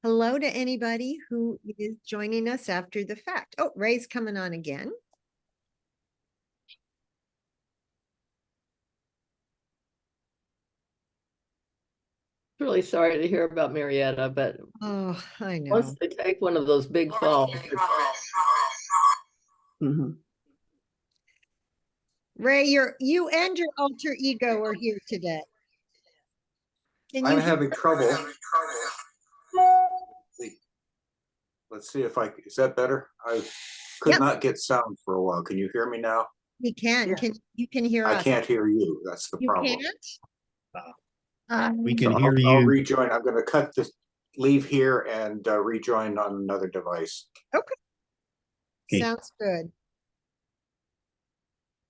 hello to anybody who is joining us after the fact. Oh, Ray's coming on again. Really sorry to hear about Marietta, but Oh, I know. once they take one of those big falls, Mhm. Ray, you and your alter ego are here today. Can I'm you having trouble. Let's see if is that better? I could Yep. not get sound for a while. Can you hear me now? We can. Yeah. You can hear I us? can't hear you. That's the You problem. can't? We can So hear I'll you. rejoin. I'm going to cut this, leave here and rejoin on another device. Okay. Okay. Sounds good.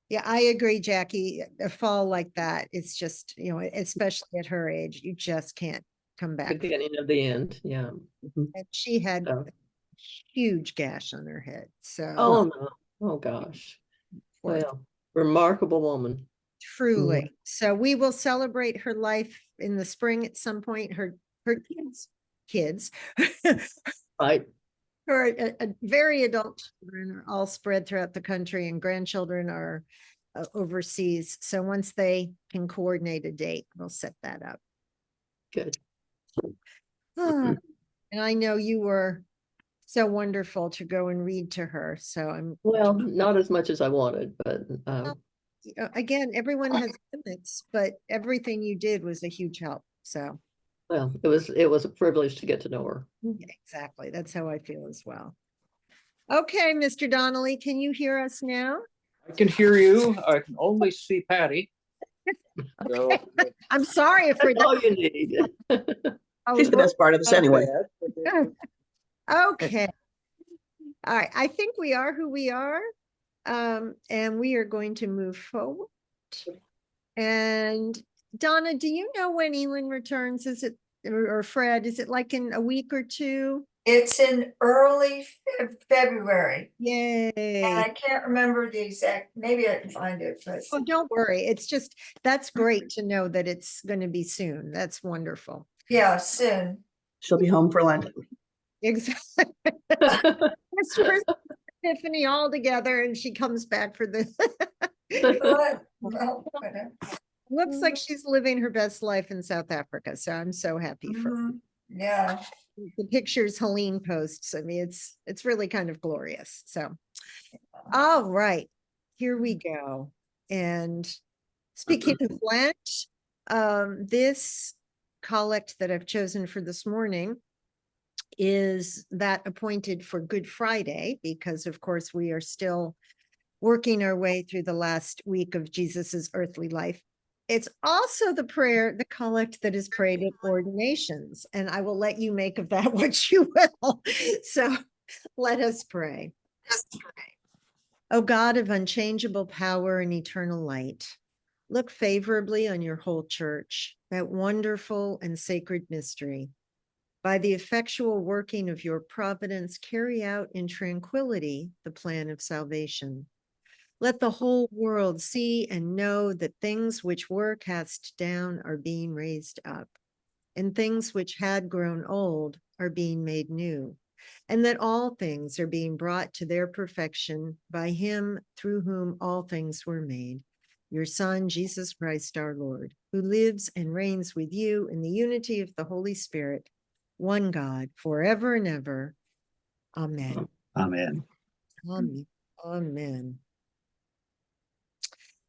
Yeah, I agree, Jackie. A fall like that, it's just, especially at her age, you just can't come the back. beginning of the end. Yeah. And she had So, a huge gash on her head. So, oh no. Oh gosh. Well, remarkable woman. truly. So we will celebrate her life in the spring at some point. Her kids, Right. her very adult children are all spread throughout the country, and grandchildren are overseas. So once they can coordinate a date, we'll set that up. Good. And I know you were so wonderful to go and read to her. So I'm Well, not as much as I wanted, but again, everyone has limits, but everything you did was a huge help. So well, it was a privilege to get to know her. exactly. That's how I feel as well. Okay, Mr. Donnelly, can you hear us now? I can hear you. I can only see Patty. Okay. So, I'm sorry for That's all you need. She's the best part of us anyway. Okay. All right. I think we are who we are. And we are going to move forward. And Donna, do you know when Elin returns? Is it, or Fred, is it like in a week or two? It's in early February, and Yay. I can't remember the exact, maybe I can find it, but Oh, don't worry. It's just, that's great to know that it's going to be soon. That's wonderful. yeah, soon. She'll be home for London. Exactly. Tiffany all together, and she comes back for the Well, looks like she's living her best life in South Africa. So I'm so happy for her. yeah. The pictures Helene posts. I mean, it's really kind of glorious. So all right, here we go. And speaking of Lent, this collect that I've chosen for this morning is that appointed for Good Friday, because of course we are still working our way through the last week of Jesus's earthly life. It's also the prayer, the collect that is prayed at ordinations, and I will let you make of that what you will. So let us pray. O God of unchangeable power and eternal light, look favorably on your whole church, that wonderful and sacred mystery. By the effectual working of your providence, carry out in tranquility the plan of salvation. Let the whole world see and know that things which were cast down are being raised up, and things which had grown old are being made new, and that all things are being brought to their perfection by him through whom all things were made, your Son, Jesus Christ our Lord, who lives and reigns with you in the unity of the Holy Spirit, one God, forever and ever. Amen. Amen. Amen. Amen.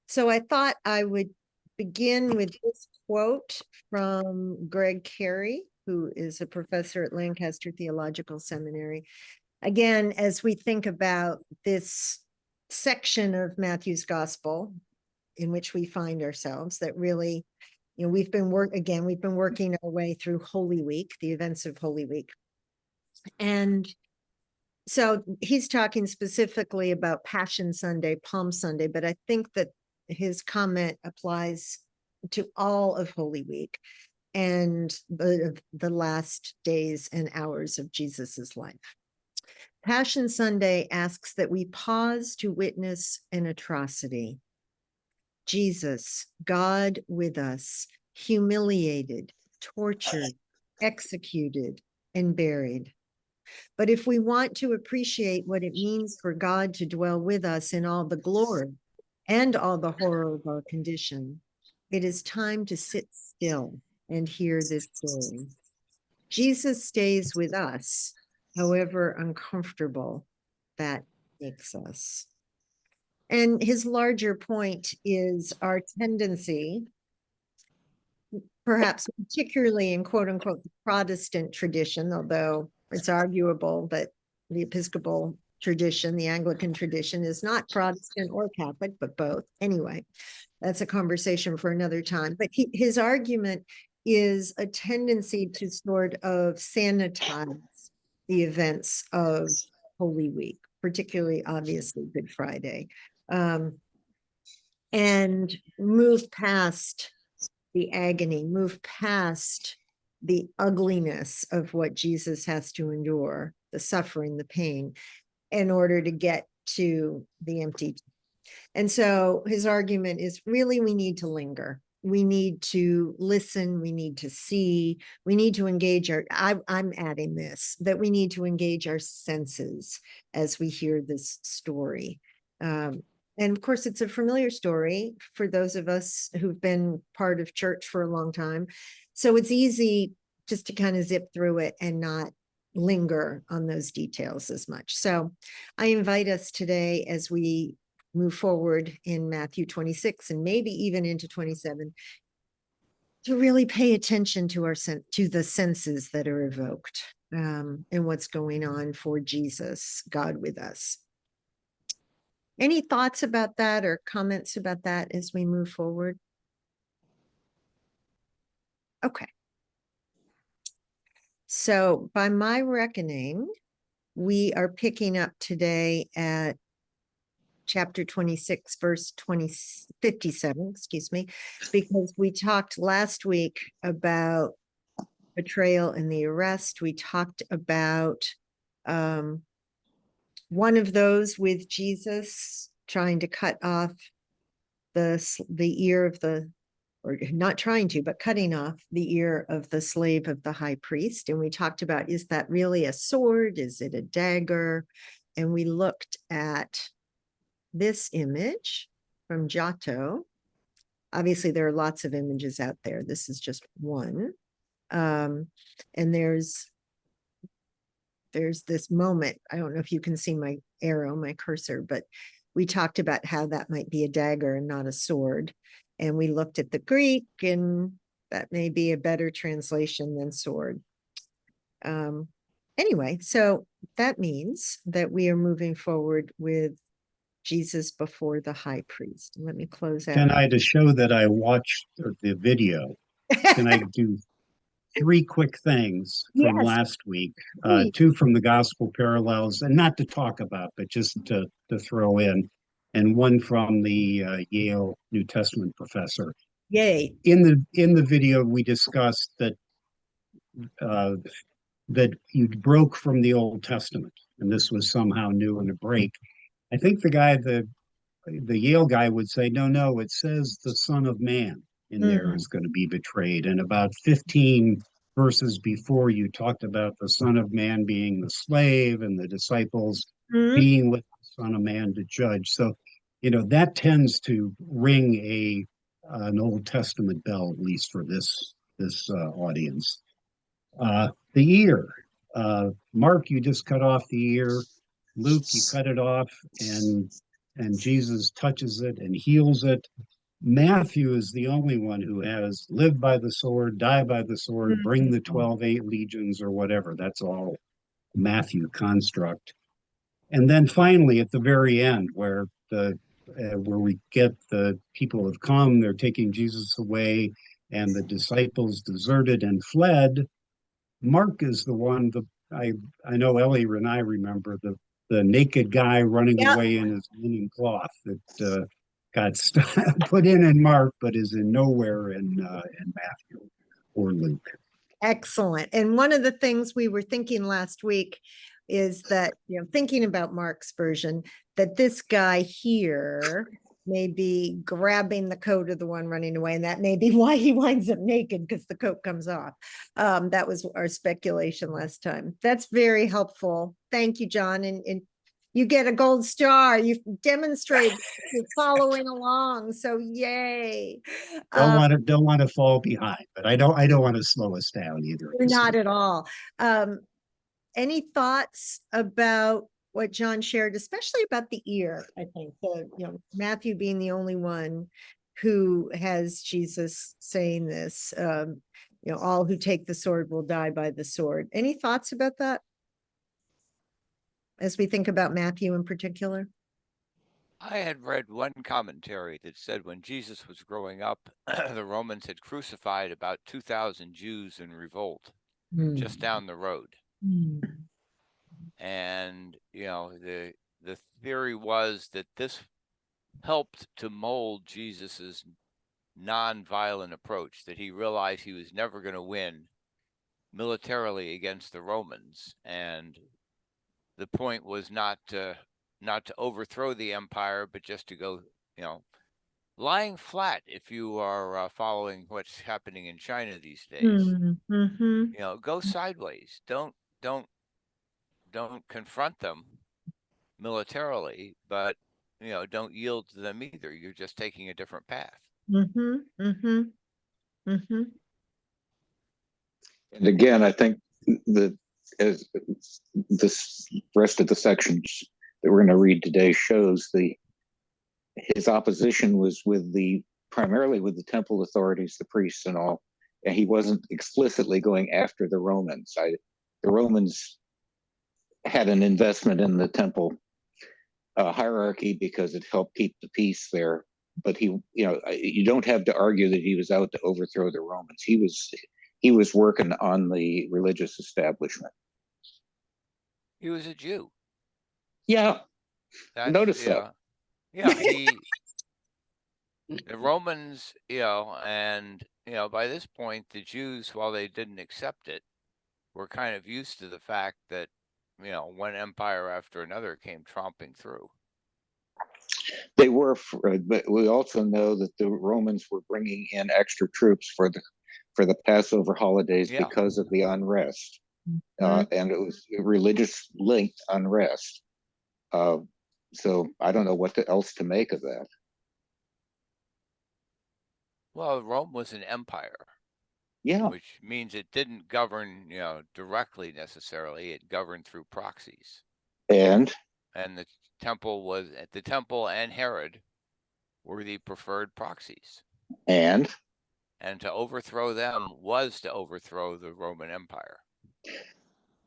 So I thought I would begin with this quote from Greg Carey, who is a professor at Lancaster Theological Seminary. Again, as we think about this section of Matthew's Gospel in which we find ourselves, that really, we've been working our way through Holy Week, the events of Holy Week. And so he's talking specifically about Passion Sunday, Palm Sunday, but I think that his comment applies to all of Holy Week and the last days and hours of Jesus's life. Passion Sunday asks that we pause to witness an atrocity. Jesus, God with us, humiliated, tortured, executed, and buried. But if we want to appreciate what it means for God to dwell with us in all the glory and all the horror of our condition, it is time to sit still and hear this story. Jesus stays with us, however uncomfortable that makes us. And his larger point is our tendency, perhaps particularly in quote unquote Protestant tradition, although it's arguable that the Episcopal tradition, the Anglican tradition, is not Protestant or Catholic, but both. Anyway, that's a conversation for another time. But his argument is a tendency to sort of sanitize the events of Holy Week, particularly obviously Good Friday, and move past the agony, move past the ugliness of what Jesus has to endure, the suffering, the pain, in order to get to the empty. And so his argument is really we need to linger. We need to listen. We need to see. We need to engage I'm adding this, that we need to engage our senses as we hear this story. And of course, it's a familiar story for those of us who've been part of church for a long time. So it's easy just to kind of zip through it and not linger on those details as much. So I invite us today, as we move forward in Matthew 26 and maybe even into 27, to really pay attention to to the senses that are evoked, and what's going on for Jesus, God with us. Any thoughts about that or comments about that as we move forward? Okay. So by my reckoning, we are picking up today at chapter 26, verse 57, excuse me, because we talked last week about betrayal and the arrest. We talked about one of those with Jesus trying to cut off the ear of or not trying to, but cutting off the ear of the slave of the high priest. And we talked about, is that really a sword? Is it a dagger? And we looked at this image from Giotto. Obviously, there are lots of images out there. This is just one. And there's this moment. I don't know if you can see my arrow, my cursor, but we talked about how that might be a dagger and not a sword. And we looked at the Greek, and that may be a better translation than sword. Anyway, so that means that we are moving forward with Jesus before the high priest. Let me close out. Can I, to show that I watched the video, can I do 3 quick things from Yes, last week? please. 2 from the gospel parallels, and not to talk about, but just to throw in, and 1 from the Yale New Testament professor. Yay. In the video, we discussed that that you broke from the Old Testament, and this was somehow new and a break. I think the Yale guy would say, no, it says the Son of Man in there is going to be betrayed. And about 15 verses before, you talked about the Son of Man being the slave and the disciples being with the Son of Man to judge. So, that tends to ring an Old Testament bell, at least for this audience. The ear. Mark, you just cut off the ear. Luke, you cut it off, and Jesus touches it and heals it. Matthew is the only one who has lived by the sword, die by the sword, bring the 12 legions or whatever. That's all Matthew construct. And then finally, at the very end, where we get the people have come, they're taking Jesus away, and the disciples deserted and fled. Mark is the one. I know Ellie and I remember the naked guy running away in his linen cloth that got put in Mark, but is in nowhere in Matthew or Luke. Excellent. And one of the things we were thinking last week is that, thinking about Mark's version, that this guy here may be grabbing the coat of the one running away, and that may be why he winds up naked because the coat comes off. That was our speculation last time. That's very helpful. Thank you, John. And you get a gold star. You've demonstrated you're following along. So yay. Don't want to fall behind, but I don't want to slow us down either. You're not at all. Any thoughts about what John shared, especially about the ear? I think Matthew being the only one who has Jesus saying this, all who take the sword will die by the sword. Any thoughts about that? As we think about Matthew in particular? I had read one commentary that said when Jesus was growing up, the Romans had crucified about 2,000 Jews in revolt just down the road. And, the theory was that this helped to mold Jesus's nonviolent approach, that he realized he was never going to win militarily against the Romans. And the point was not to overthrow the empire, but just to go, lying flat, if you are following what's happening in China these days. Go sideways. Don't confront them militarily, but don't yield to them either. You're just taking a different path. And again, I think as this rest of the sections that we're going to read today shows his opposition was primarily with the temple authorities, the priests and all, and he wasn't explicitly going after the Romans. The Romans had an investment in the temple hierarchy because it helped keep the peace there. But you don't have to argue that he was out to overthrow the Romans. He was working on the religious establishment. He was a Jew. Yeah, notice that. Yeah, the Romans, and by this point, the Jews, while they didn't accept it, were kind of used to the fact that one empire after another came tromping through. They were, but we also know that the Romans were bringing in extra troops for the Passover holidays because of the unrest, and it was religious linked unrest. So I don't know what else to make of that. Well, Rome was an empire. Yeah. Which means it didn't govern, directly necessarily. It governed through proxies. And the temple and Herod were the preferred proxies. And to overthrow them was to overthrow the Roman Empire.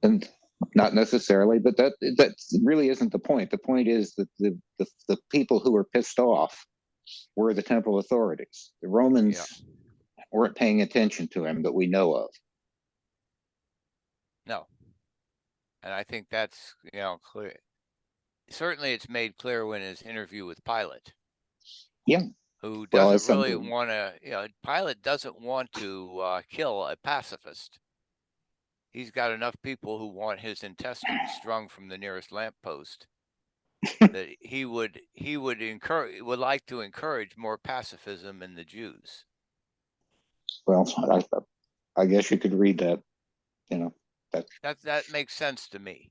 And not necessarily, but that really isn't the point. The point is that the people who were pissed off were the temple authorities. The Romans weren't paying attention to him that we know of. No. And I think that's, clear. Certainly it's made clear when his interview with Pilate. Yeah. Who doesn't really want to, Pilate doesn't want to kill a pacifist. He's got enough people who want his intestines strung from the nearest lamppost that he would like to encourage more pacifism in the Jews. Well, I guess you could read that, That makes sense to me.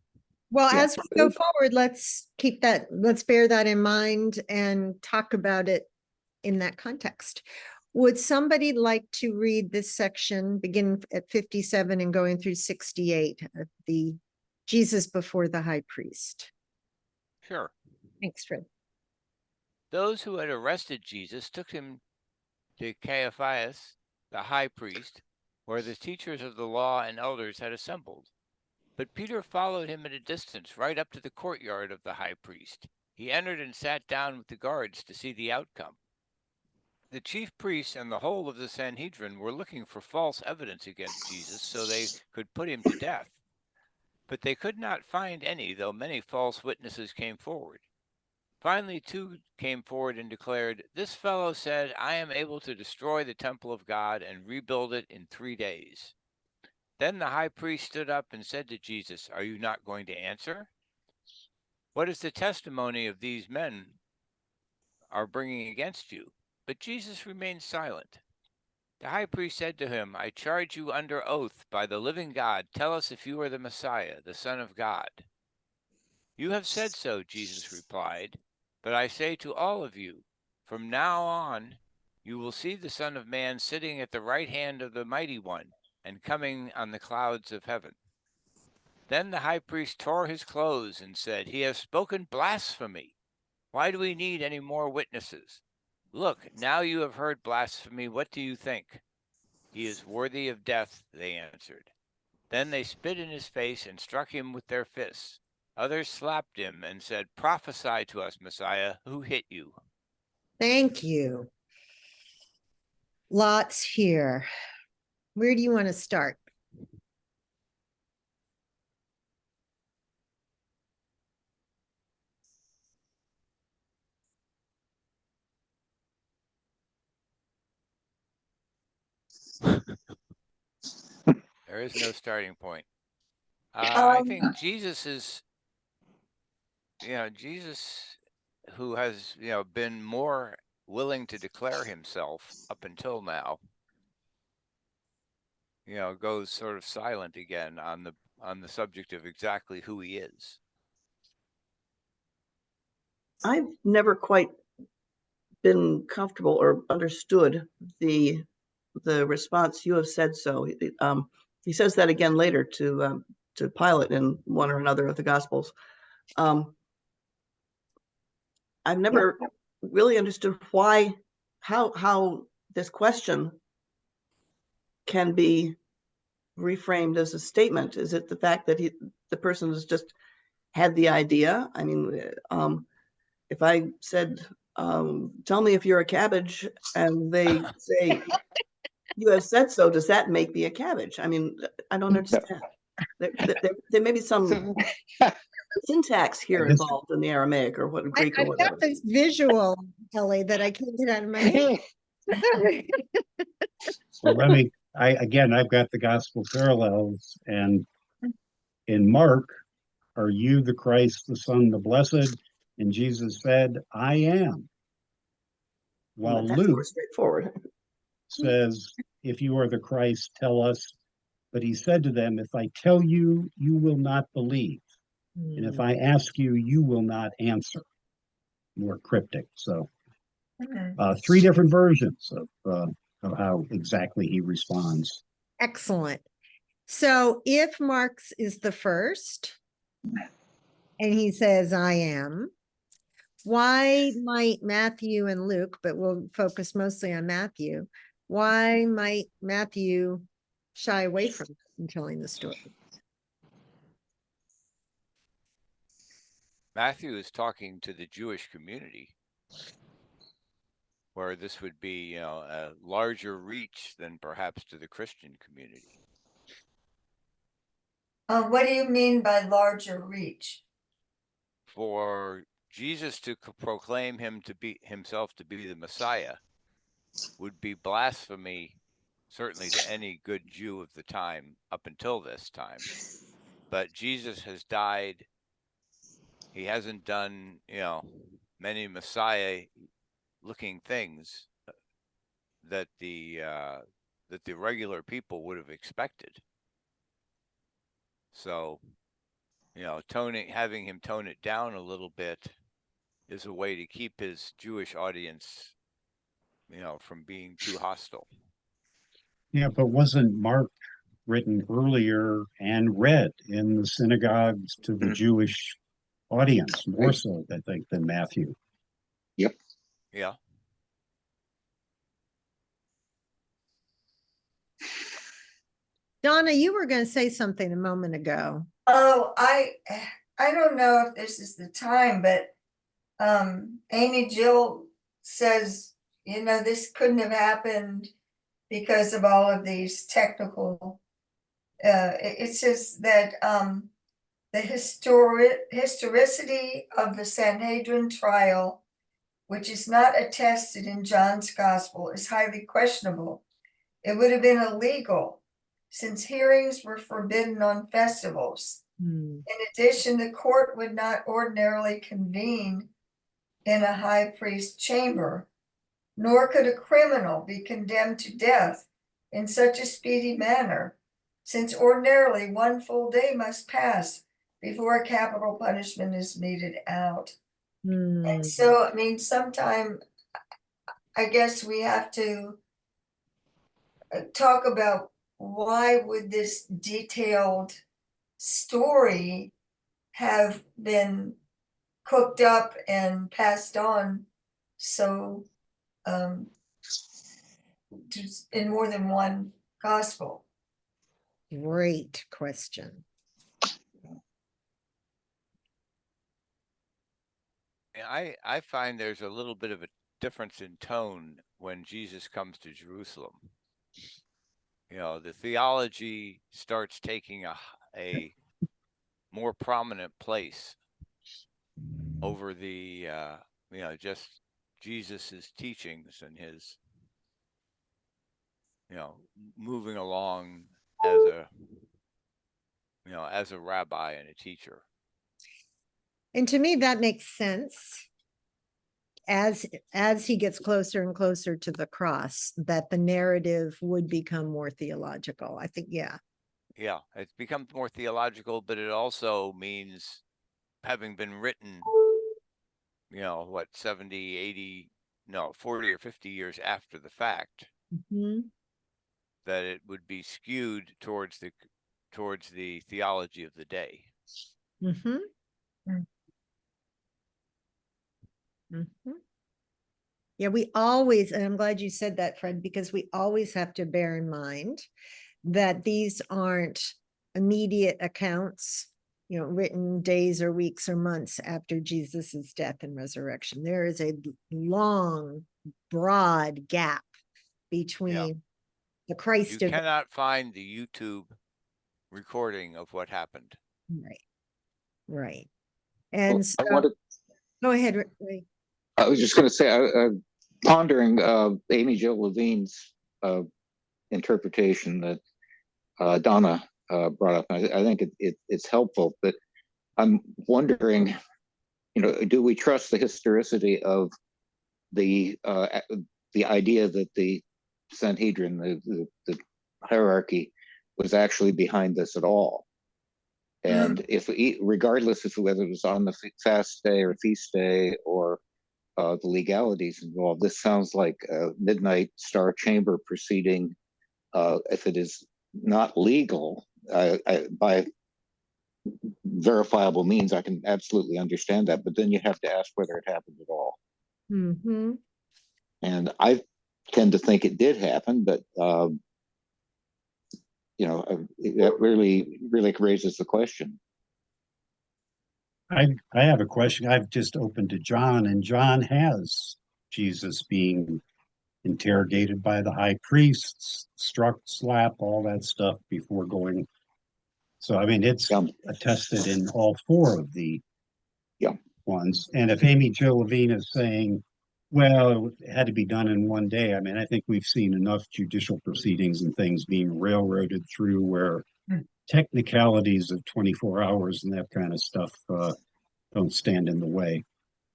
Well, as we go forward, let's bear that in mind and talk about it in that context. Would somebody like to read this section, beginning at 57 and going through 68, of the Jesus before the high priest? Sure. Thanks, Fred. Those who had arrested Jesus took him to Caiaphas, the high priest, where the teachers of the law and elders had assembled. But Peter followed him at a distance, right up to the courtyard of the high priest. He entered and sat down with the guards to see the outcome. The chief priests and the whole of the Sanhedrin were looking for false evidence against Jesus so they could put him to death. But they could not find any, though many false witnesses came forward. Finally, two came forward and declared, "This fellow said, I am able to destroy the temple of God and rebuild it in 3 days." Then the high priest stood up and said to Jesus, "Are you not going to answer? What is the testimony of these men are bringing against you. But Jesus remained silent. The high priest said to him, I charge you under oath by the living God, tell us if you are the Messiah, the Son of God. You have said so, Jesus replied, but I say to all of you, from now on you will see the Son of Man sitting at the right hand of the Mighty One and coming on the clouds of heaven. Then the high priest tore his clothes and said, He has spoken blasphemy. Why do we need any more witnesses? Look, now you have heard blasphemy. What do you think? He is worthy of death, they answered. Then they spit in his face and struck him with their fists. Others slapped him and said, Prophesy to us, Messiah, who hit you? Thank you. Lots here. Where do you want to start? There is no starting point. I think Jesus is, Jesus who has, been more willing to declare himself up until now, goes sort of silent again on the subject of exactly who he is. I've never quite been comfortable or understood the response. You have said so. He says that again later to Pilate in one or another of the Gospels. I've never really understood how this question can be reframed as a statement. Is it the fact that the person has just had the idea? I mean, if I said, tell me if you're a cabbage, and they say, you have said so, does that make me a cabbage? I mean, I don't understand. There may be some syntax here involved in the Aramaic or what Greek or I've whatever. got this visual, Ellie, that I can't get out of my head. So I've got the gospel parallels, and in Mark, are you the Christ, the Son, the Blessed? And Jesus said, I am. While That's more Luke straightforward. says, if you are the Christ, tell us. But he said to them, if I tell you, you will not believe. And if I ask you, you will not answer. More cryptic. So three different versions of how exactly he responds. Excellent. So if Mark's is the first, and he says, I am, why might Matthew and Luke, but we'll focus mostly on Matthew, why might Matthew shy away from telling the story? Matthew is talking to the Jewish community, where this would be, a larger reach than perhaps to the Christian community. What do you mean by larger reach? For Jesus to proclaim himself to be the Messiah would be blasphemy, certainly to any good Jew of the time up until this time. But Jesus has died. He hasn't done, many Messiah-looking things that the regular people would have expected. So, having him tone it down a little bit is a way to keep his Jewish audience, from being too hostile. Yeah, but wasn't Mark written earlier and read in the synagogues to the Jewish audience, more so, I think, than Matthew? Yep. Yeah. Donna, you were going to say something a moment ago. Oh, I don't know if this is the time, but Amy Jill says, this couldn't have happened because of all of these technical, it says that the historicity of the Sanhedrin trial, which is not attested in John's gospel, is highly questionable. It would have been illegal, since hearings were forbidden on festivals. In addition, the court would not ordinarily convene in a high priest chamber, nor could a criminal be condemned to death in such a speedy manner, since ordinarily 1 full day must pass before a capital punishment is meted out. Hmm. And so, I mean, sometime I guess we have to talk about why would this detailed story have been cooked up and passed on so in more than one gospel. Great question. I find there's a little bit of a difference in tone when Jesus comes to Jerusalem. You know, the theology starts taking a more prominent place over the just Jesus's teachings and his moving along as a rabbi and a teacher. And to me, that makes sense. As he gets closer and closer to the cross, that the narrative would become more theological. I think, yeah. Yeah, it's become more theological, but it also means having been written, 70, 80, no, 40 or 50 years after the fact, Mhm. that it would be skewed towards the theology of the day. Mhm. Mhm. Yeah, we always, and I'm glad you said that, Fred, because we always have to bear in mind that these aren't immediate accounts, written days or weeks or months after Jesus's death and resurrection. There is a long, broad gap between the Christ You event. cannot find the YouTube recording of what happened. Right. Right. And so, I wanted, go ahead, Ray. I was just going to say, pondering Amy Jill Levine's interpretation that Donna brought up. I think it's helpful, but I'm wondering, do we trust the historicity of the idea that the Sanhedrin, the hierarchy, was actually behind this at all? And if regardless of whether it was on the fast day or feast day or the legalities involved, this sounds like a midnight star chamber proceeding. If it is not legal by verifiable means, I can absolutely understand that. But then you have to ask whether it happened at all. Mm-hmm. And I tend to think it did happen, but that really raises the question. I have a question. I've just opened to John, and John has Jesus being interrogated by the high priests, struck, slap, all that stuff before going. So I mean, it's attested in all four of the ones. And if Amy Jo Levine is saying, well, it had to be done in one day, I mean, I think we've seen enough judicial proceedings and things being railroaded through where technicalities of 24 hours and that kind of stuff don't stand in the way.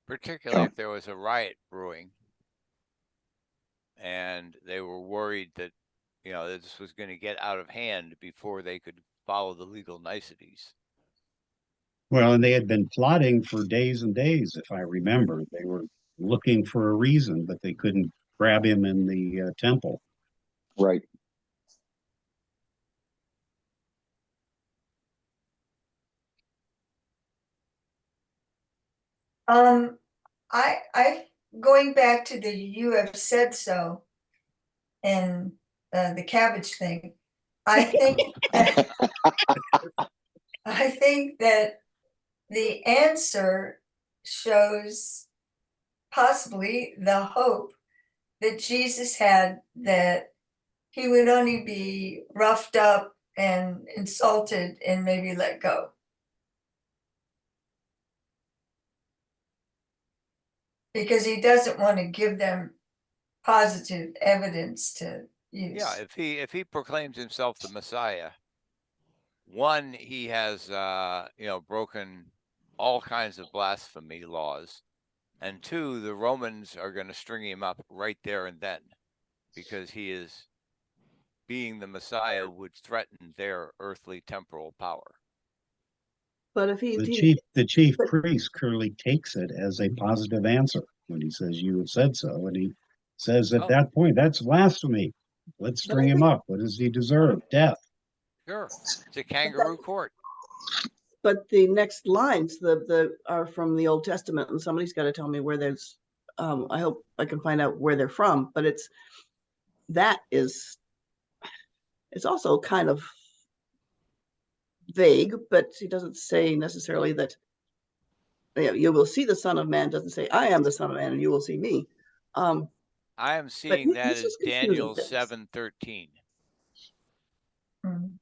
Particularly if there was a riot brewing and they were worried that, this was going to get out of hand before they could follow the legal niceties. Well, and they had been plotting for days and days, if I remember. They were looking for a reason, but they couldn't grab him in the temple. Right. I going back to the "you have said so" and the cabbage thing. I think I think that the answer shows possibly the hope that Jesus had that he would only be roughed up and insulted and maybe let go. Because he doesn't want to give them positive evidence to use. Yeah, if he proclaims himself the Messiah, one, he has broken all kinds of blasphemy laws, And two, the Romans are going to string him up right there and then, because he is being the Messiah would threaten their earthly temporal power. But if The chief but- priest clearly takes it as a positive answer when he says, "You have said so," and he says at Oh. that point, "That's blasphemy. Let's But I string him think- up. What does he deserve? Death." Sure, it's a kangaroo court. But the next lines, the are from the Old Testament, and somebody's got to tell me where there's. I hope I can find out where they're from. But it's also kind of vague, but he doesn't say necessarily that. You will see the Son of Man. Doesn't say I am the Son of Man, and you will see me. I am seeing that he's as just confusing Daniel things. 7:13 Mm.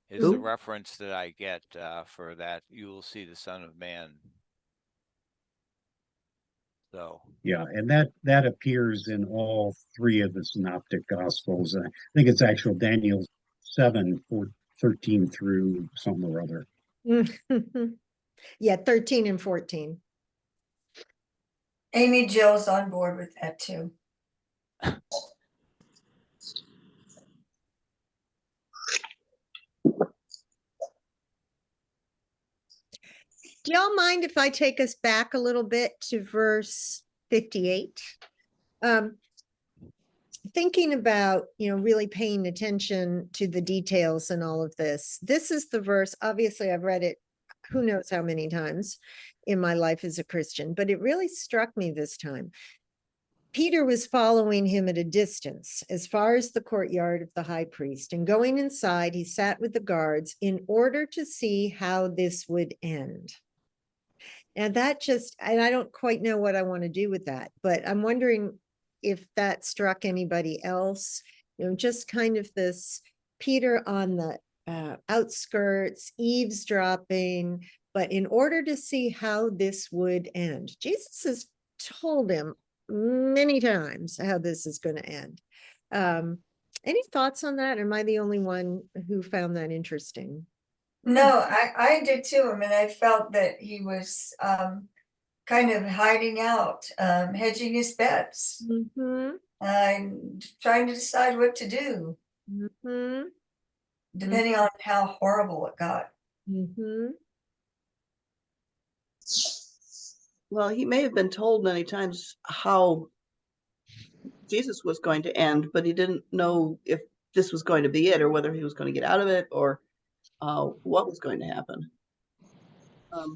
is the Who? reference that I get for that. You will see the Son of Man. So Yeah, and that appears in all three of the synoptic gospels. I think it's actual Daniel 7:13 through something or other. Yeah, 13 and 14. Amy Jill's on board with that too. Do y'all mind if I take us back a little bit to verse 58? Thinking about, really paying attention to the details and all of this. This is the verse, obviously I've read it who knows how many times in my life as a Christian, but it really struck me this time. Peter was following him at a distance as far as the courtyard of the high priest, and going inside, he sat with the guards in order to see how this would end. And I don't quite know what I want to do with that, but I'm wondering if that struck anybody else, just kind of this Peter on the outskirts, eavesdropping, but in order to see how this would end. Jesus has told him many times how this is going to end. Any thoughts on that? Am I the only one who found that interesting? No, I did too. I mean, I felt that he was kind of hiding out, hedging his bets, Mm-hmm. and trying to decide what to do, Mm-hmm. depending on how horrible it got. Mm-hmm. Well, he may have been told many times how Jesus was going to end, but he didn't know if this was going to be it, or whether he was going to get out of it, or what was going to happen.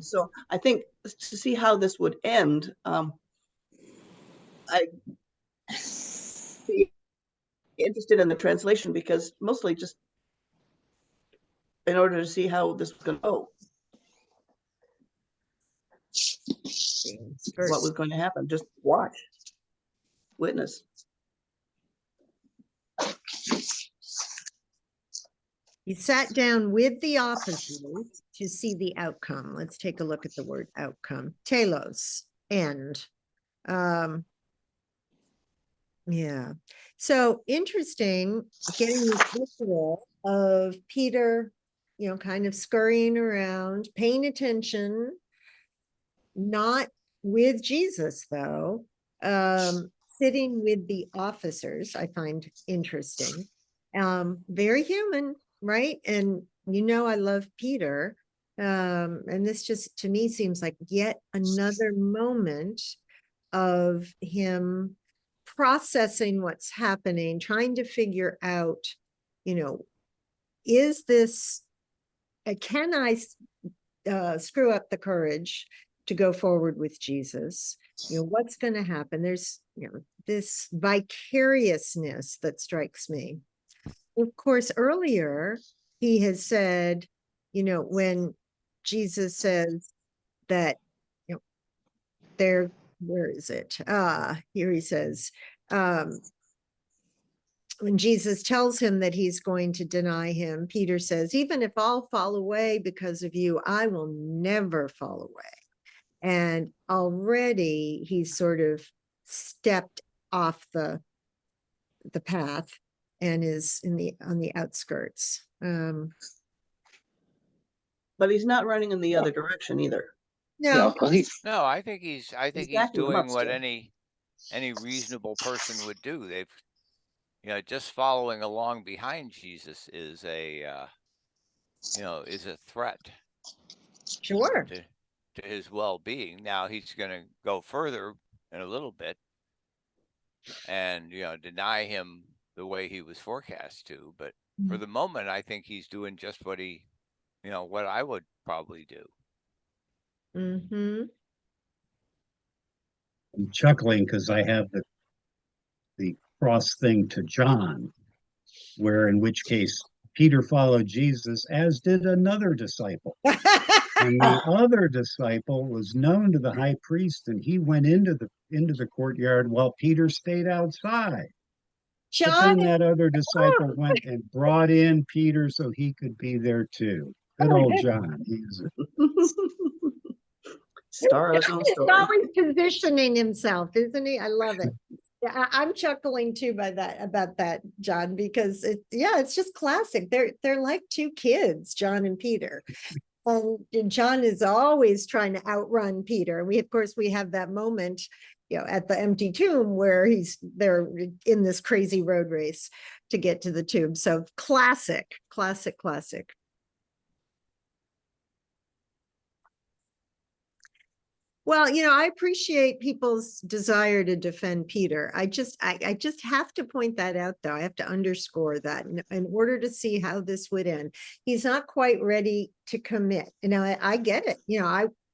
So I think to see how this would end, I'd be interested in the translation, because mostly just in order to see how this was going to go, what was going to happen. Just watch, witness. He sat down with the officers to see the outcome. Let's take a look at the word outcome. Telos, end. Yeah. So interesting getting this visual of Peter, kind of scurrying around, paying attention, not with Jesus though, sitting with the officers, I find interesting. Very human, right? And I love Peter. And this just to me seems like yet another moment of him processing what's happening, trying to figure out, is this, can I screw up the courage to go forward with Jesus? What's going to happen? There's, this vicariousness that strikes me. Of course, earlier he has said, when Jesus says that, where is it? Here he says, when Jesus tells him that he's going to deny him, Peter says, even if I'll fall away because of you, I will never fall away. And already he's sort of stepped off the path and is on the outskirts. But he's not running in the other direction either. No, well, No, I think he's Exactly, doing must what do. any reasonable person would do. They've, just following along behind Jesus is is a threat sure. to his well-being. Now he's going to go further in a little bit and deny him the way he was forecast to, but for the moment I think he's doing just what what I would probably do. Mm-hmm. I'm chuckling because I have the cross thing to John, where in which case Peter followed Jesus, as did another disciple. And the other disciple was known to the high priest, and he went into the courtyard while Peter stayed outside. But John, then that other disciple went and brought in Peter so he could be there too. Good old John. He's Star of his own he's story. always positioning himself, isn't he? I love it. Yeah, I'm chuckling too about that, John, because it's just classic. They're like two kids, John and Peter. And John is always trying to outrun Peter. We, of course, we have that moment, at the empty tomb where they're in this crazy road race to get to the tomb. So classic, classic, classic. Well, I appreciate people's desire to defend Peter. I just have to point that out, though. I have to underscore that in order to see how this would end. He's not quite ready to commit. I get it.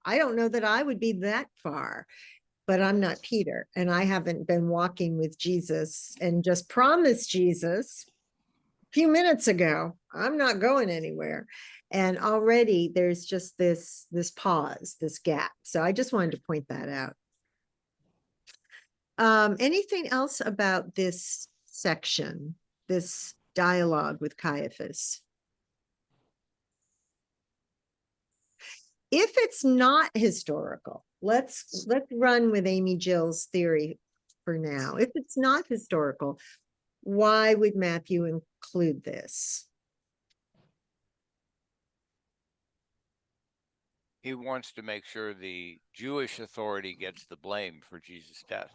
I don't know that I would be that far, but I'm not Peter, and I haven't been walking with Jesus and just promised Jesus a few minutes ago, I'm not going anywhere. And already there's just this pause, this gap. So I just wanted to point that out. Anything else about this section, this dialogue with Caiaphas? If it's not historical, let's run with Amy Jill's theory for now. If it's not historical, why would Matthew include this? He wants to make sure the Jewish authority gets the blame for Jesus' death.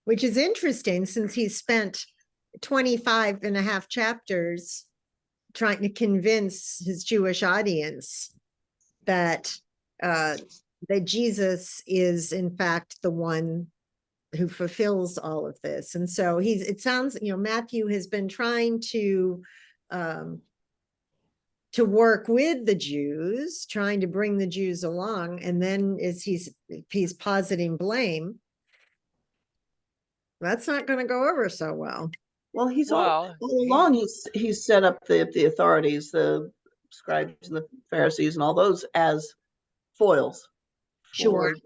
Which is interesting, since he spent 25 and a half chapters trying to convince his Jewish audience that that Jesus is in fact the one who fulfills all of this. And so it sounds, Matthew has been trying to work with the Jews, trying to bring the Jews along. And then he's positing blame, that's not going to go over so well. Well, Well, all along he's set up the authorities, the scribes and the Pharisees and all those as foils Sure. for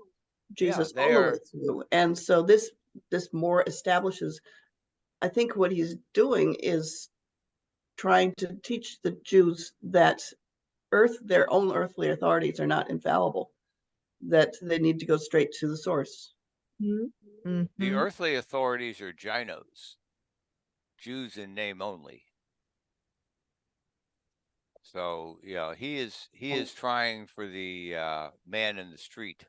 Jesus Yeah, all the way they're through. And so this more establishes, I think what he's doing is trying to teach the Jews that their own earthly authorities are not infallible, that they need to go straight to the source. Mm-hmm. the earthly authorities are Ginos, Jews in name only. So he is trying for the man in the street,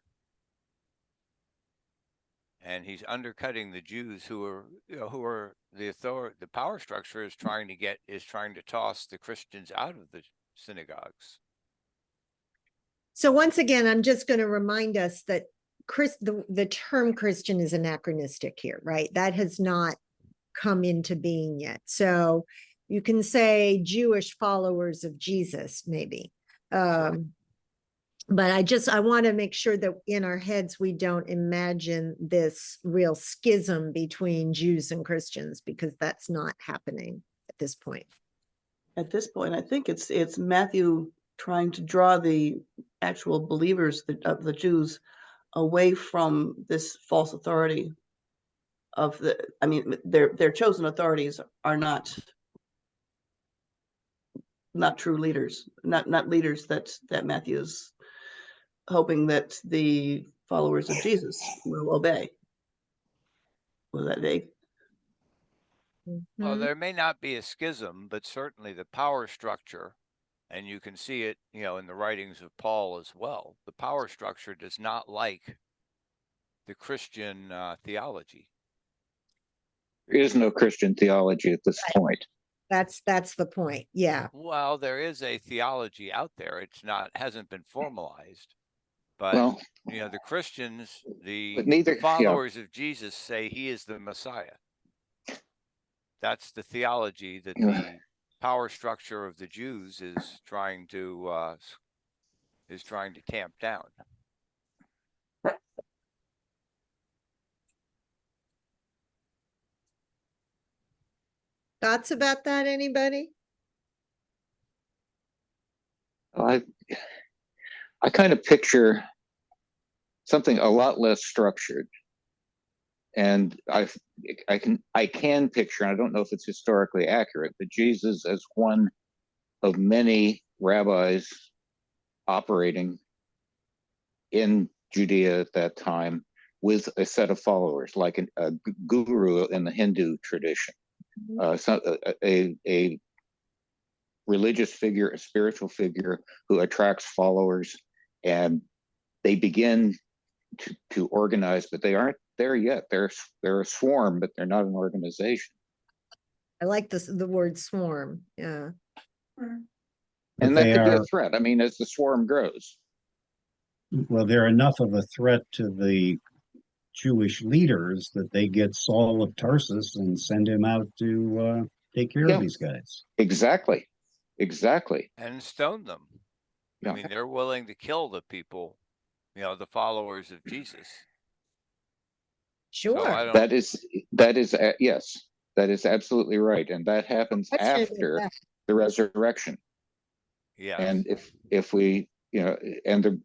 and he's undercutting the Jews who are the authority. The power structure is trying to toss the Christians out of the synagogues. So once again, I'm just going to remind us that the term Christian is anachronistic here, right? That has not come into being yet. So you can say Jewish followers of Jesus, maybe. But I want to make sure that in our heads, we don't imagine this real schism between Jews and Christians, because that's not happening at this point. At this point, I think it's Matthew trying to draw the actual believers of the Jews away from this false authority of their chosen authorities are not true leaders, not leaders that Matthew is hoping that the followers of Jesus will obey. Was that vague? Well, there may not be a schism, but certainly the power structure And you can see it, in the writings of Paul as well. The power structure does not like the Christian theology. There is no Christian theology at this point. That's the point. Yeah. Well, there is a theology out there. Hasn't been formalized, but Well, the Christians, the neither- followers of Jesus say he is the Messiah. That's the theology that Yeah. the power structure of the Jews is trying to tamp down. Thoughts about that, anybody? I kind of picture something a lot less structured. And I can picture, and I don't know if it's historically accurate, but Jesus as one of many rabbis operating in Judea at that time with a set of followers, like a guru in the Hindu tradition, a religious figure, a spiritual figure who attracts followers, and they begin to organize, but they aren't there yet. They're a swarm, but they're not an organization. I like the word swarm. Yeah. But And that they could be a are, threat. I mean, as the swarm grows. well, they're enough of a threat to the Jewish leaders that they get Saul of Tarsus and send him out to take care Yeah. of these guys. Exactly. And stone them. Yeah. I mean, they're willing to kill the people, the followers of Jesus. Sure. So I don't. That is yes, that is absolutely right, and that happens Question is after that. the resurrection. Yes. And if we, and the,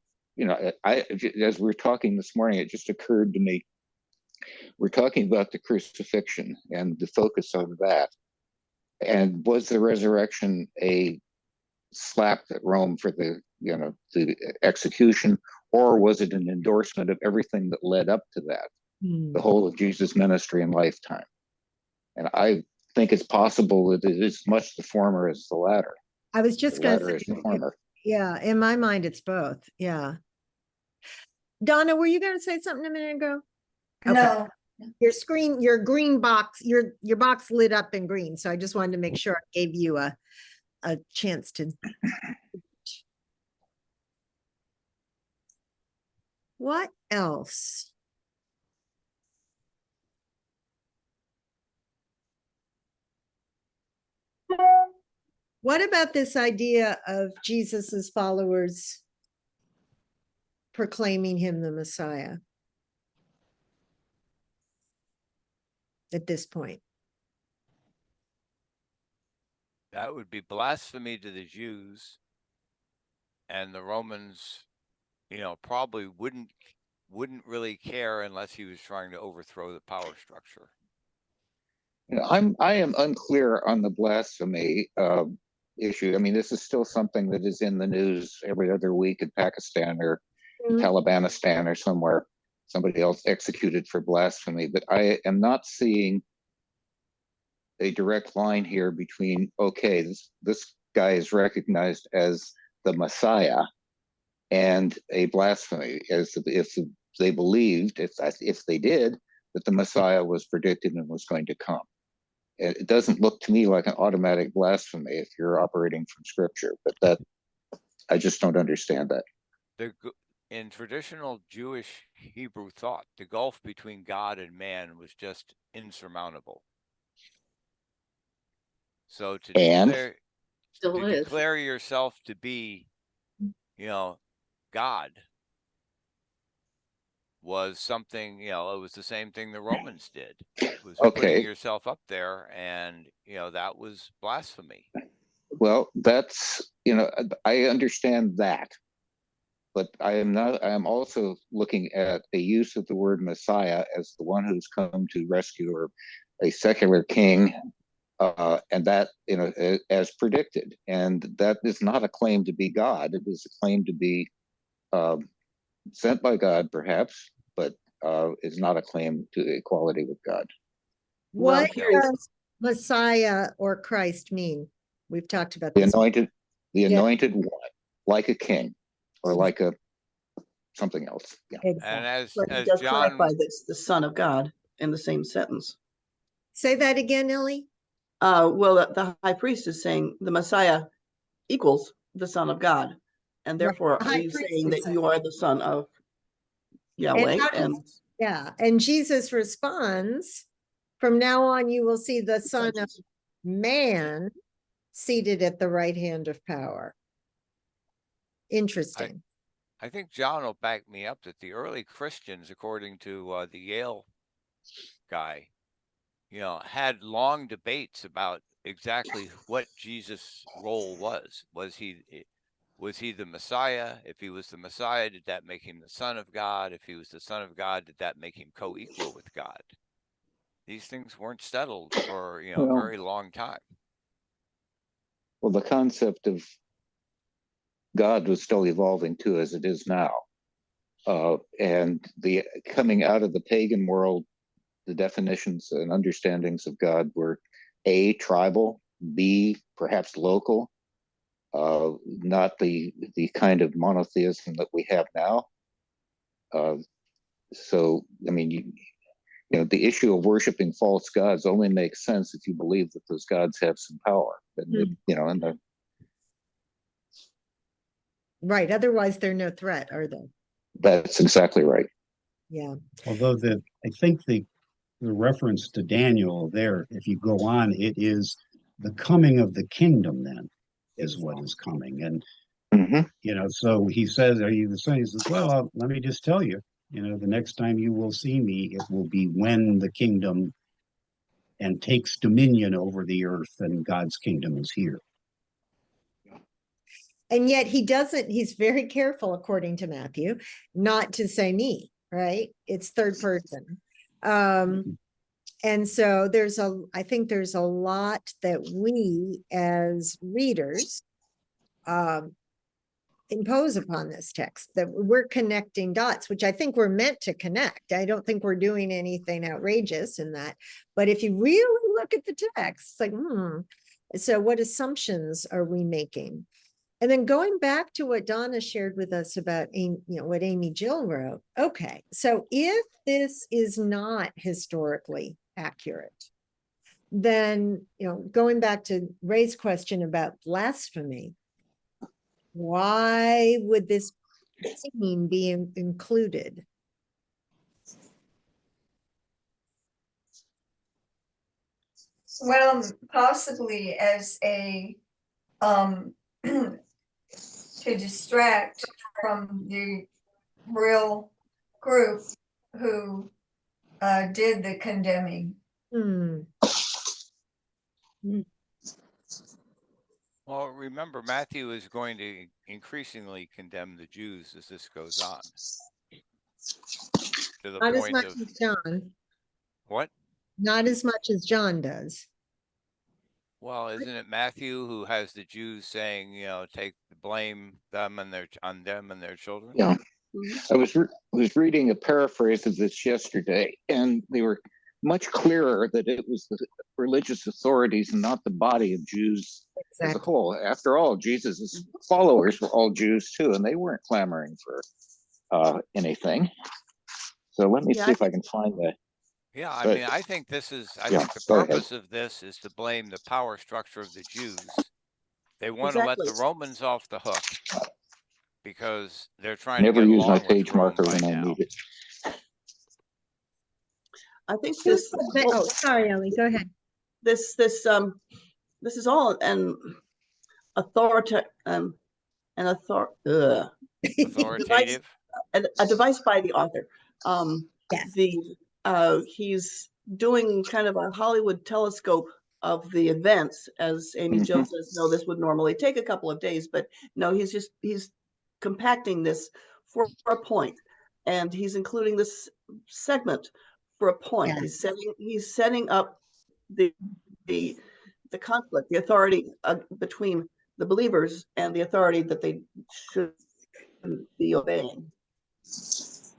I as we were talking this morning, it just occurred to me, we're talking about the crucifixion and the focus of that. And was the resurrection a slap at Rome for the execution, or was it an endorsement of everything that led up to that, the whole of Jesus' ministry and lifetime? And I think it's possible that it is much the former as the latter. I was just going to Latter is say, the former. yeah, in my mind, it's both. Yeah. Donna, were you going to say something a minute ago? Okay. No, Your green box, your box lit up in green. So I just wanted to make sure I gave you a chance to. What else? What about this idea of Jesus's followers proclaiming him the Messiah at this point? That would be blasphemy to the Jews, and the Romans, probably wouldn't really care unless he was trying to overthrow the power structure. I am unclear on the blasphemy issue. I mean, this is still something that is in the news every other week in Pakistan or Talibanistan or somewhere. Somebody else executed for blasphemy, but I am not seeing a direct line here between, okay, this guy is recognized as the Messiah and a blasphemy, as if they believed, if they did, that the Messiah was predicted and was going to come. It doesn't look to me like an automatic blasphemy if you're operating from scripture, but that I just don't understand that. In traditional Jewish Hebrew thought, the gulf between God and man was just insurmountable. So to declare yourself to be, God was something, it was the same thing the Romans did. It was putting yourself up there, and that was blasphemy. Well, that's, I understand that, but I am also looking at the use of the word Messiah as the one who's come to rescue, or a secular king, and that, as predicted. And that is not a claim to be God. It is a claim to be sent by God, perhaps, but is not a claim to equality with God. What does Messiah or Christ mean? We've talked about The this. anointed, the Yeah. anointed one, like a king or Mhm. like a something else. Yeah. And Exactly. But he as does John, clarify that's the Son of God in the same sentence. Say that again, Ellie. Well, the high priest is saying the Messiah equals the Son of God. And Right. therefore, The are high you priest saying is that saying- you are the Son of And Yahweh? how And does- yeah, and Jesus responds, "From now on, you will see the Son of Man seated at the right hand of power." Interesting. I think John will back me up that the early Christians, according to the Yale guy, had long debates about exactly what Jesus' role was. Was he the Messiah? If he was the Messiah, did that make him the Son of God? If he was the Son of God, did that make him co-equal with God? These things weren't settled for a Well- very long time. Well, the concept of God was still evolving too, as it is now. And the coming out of the pagan world, the definitions and understandings of God were A, tribal, B, perhaps local, not the kind of monotheism that we have now. So, I mean, the issue of worshiping false gods only makes sense if you believe that those gods have some power. And, and Right. Otherwise, they're no threat, are they? that's exactly right. Yeah. Although I think the reference to Daniel there, if you go on, it is the coming of the kingdom then is what is coming. And, Mhm. so he says, are you the son? He says, well, let me just tell you, the next time you will see me, it will be when the kingdom and takes dominion over the earth and God's kingdom is here. And yet he's very careful, according to Matthew, not to say me, right? It's third person. And so I think there's a lot that we as readers impose upon this text, that we're connecting dots, which I think we're meant to connect. I don't think we're doing anything outrageous in that. But if you really look at the text, it's like, so what assumptions are we making? And then going back to what Donna shared with us about, what Amy Jill wrote. Okay, so if this is not historically accurate, then, going back to Ray's question about blasphemy, why would this scene be included? Well, possibly as a to distract from the real group who did the condemning. Well, remember, Matthew is going to increasingly condemn the Jews as this goes on. To the Not as point much of as John. what? Not as much as John does. Well, isn't it Matthew who has the Jews saying, blame them and on them and their children? Yeah. I was reading a paraphrase of this yesterday, and they were much clearer that it was the religious authorities and not the body of Jews as a whole. After all, Jesus' followers were all Jews too, and they weren't clamoring for anything. So let me see if I can find that. Yeah, I But- mean, I think think the go ahead. purpose of this is to blame the power structure of the Jews. They want to let Exactly. the Romans off the hook because they're trying Never to get use my along with page Rome marker by when I now. need it. I think this Sorry, Ellie, go ahead. this is all an authoritative Authoritative. a device by the author. Yes. He's doing kind of a Hollywood telescope of the events, as Amy Jill says. No, this would normally take a couple of days, but no, he's compacting this for a point, and he's including this segment for a point. Yes. He's setting up the conflict, the authority between the believers and the authority that they should be obeying.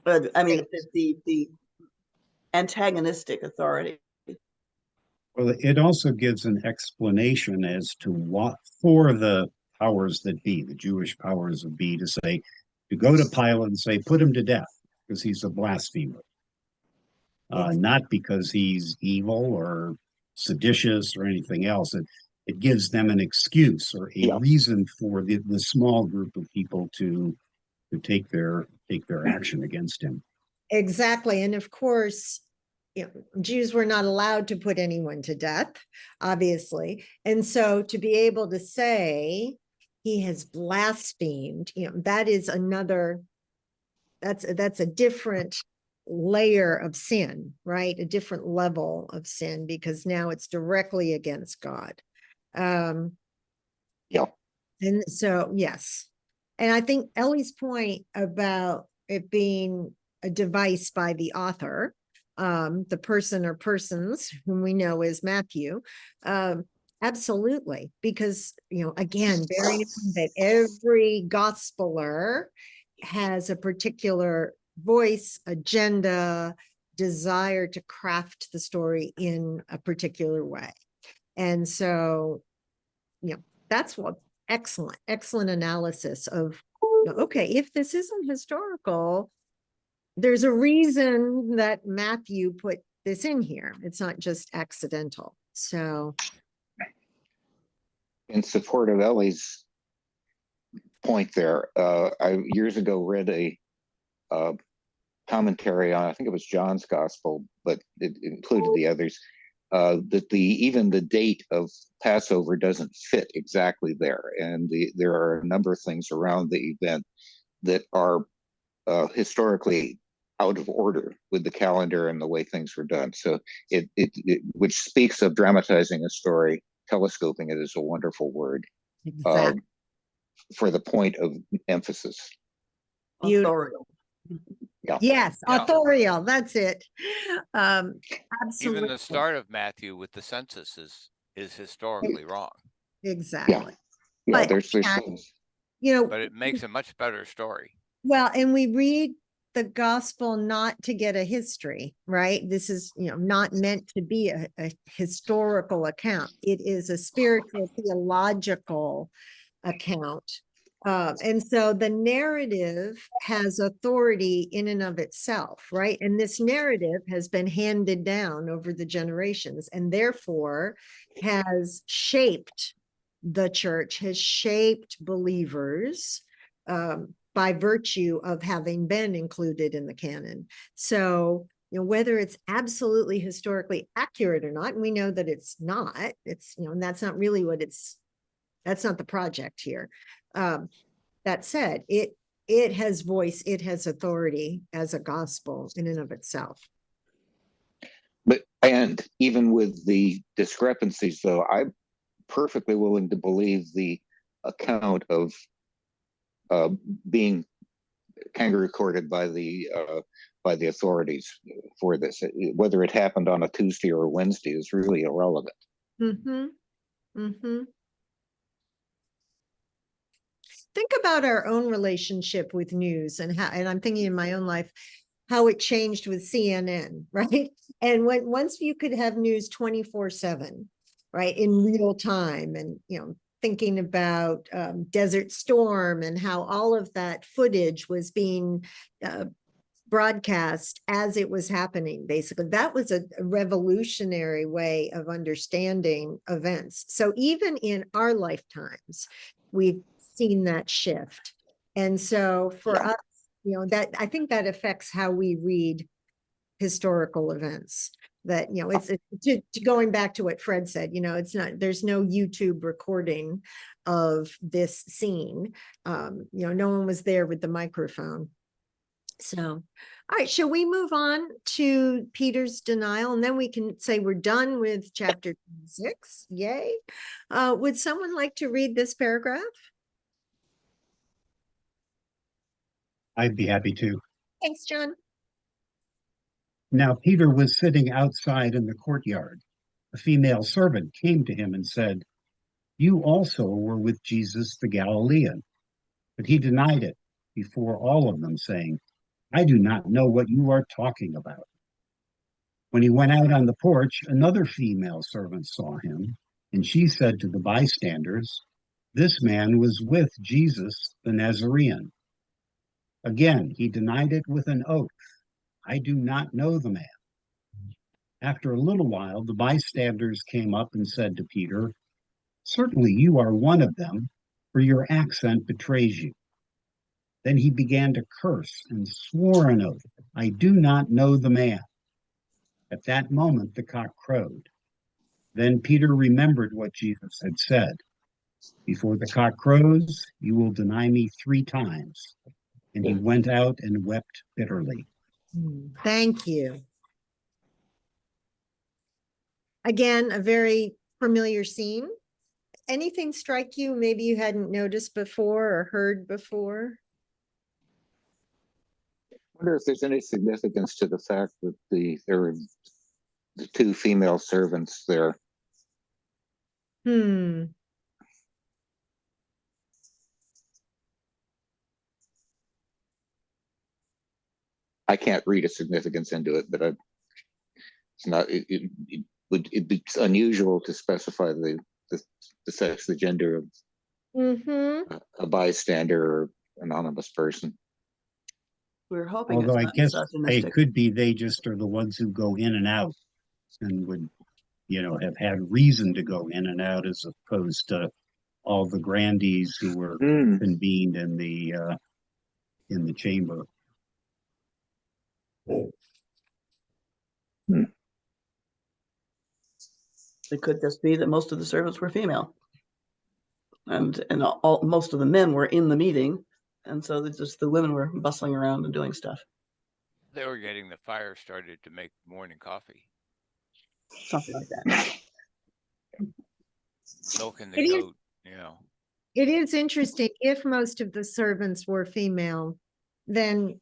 But I mean, the antagonistic authority. Well, it also gives an explanation as to what for the powers that be, the Jewish powers that be, to go to Pilate and say, put him to death because he's a blasphemer. Not because he's evil or seditious or anything else. It gives them an excuse or a reason for the small group of people to take their action against him. Exactly. And of course, Jews were not allowed to put anyone to death, obviously. And so to be able to say he has blasphemed, that is that's a different layer of sin, right? A different level of sin, because now it's directly against God. Yeah. And so, yes. And I think Ellie's point about it being a device by the author, the person or persons whom we know is Matthew, absolutely. Because, again, bearing in mind that every gospeler has a particular voice, agenda, desire to craft the story in a particular way. And so, that's what excellent analysis of, okay, if this isn't historical, there's a reason that Matthew put this in here. It's not just accidental. So, in support of Ellie's point there, I years ago read a commentary on, I think it was John's Gospel, but it included the others, that even the date of Passover doesn't fit exactly there, and there are a number of things around the event that are historically out of order with the calendar and the way things were done. So it which speaks of dramatizing a story, telescoping it is a wonderful word, exactly. For the point of emphasis. Authorial. Yeah. Yes, Yeah. authorial. That's it. Even Absolutely. the start of Matthew with the census is historically wrong, Exactly. Yeah, But there's and, things. but it makes a much better story. Well, and we read the gospel not to get a history, right? This is, not meant to be a historical account. It is a spiritual, theological account. And so the narrative has authority in and of itself, right? And this narrative has been handed down over the generations and therefore has shaped the church, has shaped believers, by virtue of having been included in the canon. So, whether it's absolutely historically accurate or not, and we know that it's not, and that's not really that's not the project here. That said, it has voice, it has authority as a gospel in and of itself. And even with the discrepancies, though, I'm perfectly willing to believe the account of being kangaroo courted by the authorities for this. Whether it happened on a Tuesday or a Wednesday is really irrelevant. Mm-hmm. Mm-hmm. Think about our own relationship with news and I'm thinking in my own life, how it changed with CNN, right? And once you could have news 24/7, right, in real time, and thinking about Desert Storm and how all of that footage was being broadcast as it was happening. Basically, that was a revolutionary way of understanding events. So even in our lifetimes, we've seen that shift. And so for us, that I think that affects how we read historical events. That it's going back to what Fred said, it's not, there's no YouTube recording of this scene. No one was there with the microphone. So, all right, shall we move on to Peter's denial, and then we can say we're done with chapter 6? Yay. Would someone like to read this paragraph? I'd be happy to. Thanks, John. Now Peter was sitting outside in the courtyard. A female servant came to him and said, "You also were with Jesus the Galilean." But he denied it before all of them, saying, "I do not know what you are talking about." When he went out on the porch, another female servant saw him, and she said to the bystanders, This man was with Jesus the Nazarene. Again, he denied it with an oath. I do not know the man. After a little while, the bystanders came up and said to Peter, certainly you are one of them, for your accent betrays you. Then he began to curse and swore an oath. I do not know the man. At that moment, the cock crowed. Then Peter remembered what Jesus had said. Before the cock crows, you will deny me 3 times. And he went out and wept bitterly. Thank you. Again, a very familiar scene. Anything strike you maybe you hadn't noticed before or heard before? I wonder if there's any significance to the fact that there were the 2 female servants there. I can't read a significance into it, but it's not. It's unusual to specify the sex, the gender of a bystander or anonymous person. We're hoping Although it's I not guess misogynistic. it could be they just are the ones who go in and out and would, have had reason to go in and out as opposed to all the grandees who were convened in the chamber. It could just be that most of the servants were female. And most of the men were in the meeting. And so just the women were bustling around and doing stuff. They were getting the fire started to make morning coffee. Something like that. Milking It the is- goat, It is interesting, if most of the servants were female, then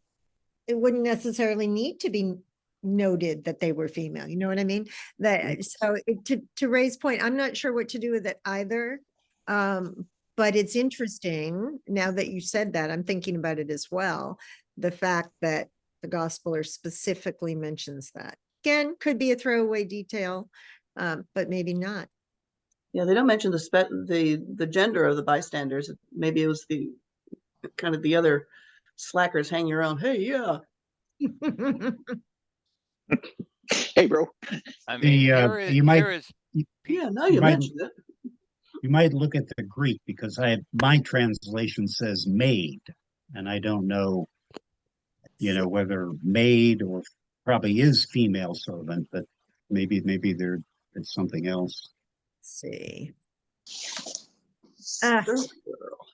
it wouldn't necessarily need to be noted that they were female, you know what I mean? To Ray's point, I'm not sure what to do with it either. But it's interesting, now that you said that, I'm thinking about it as well, the fact that the Gospeler specifically mentions that. Again, could be a throwaway detail, but maybe not. Yeah, they don't mention the gender of the bystanders. Maybe it was the kind of the other slackers hanging around. Hey, yeah. Hey, bro. I mean, here is Yeah, now you you might- mentioned it. You might look at the Greek because my translation says maid, and I don't know, whether maid or probably is female servant, but maybe there's something else. Let's see. Servant girl.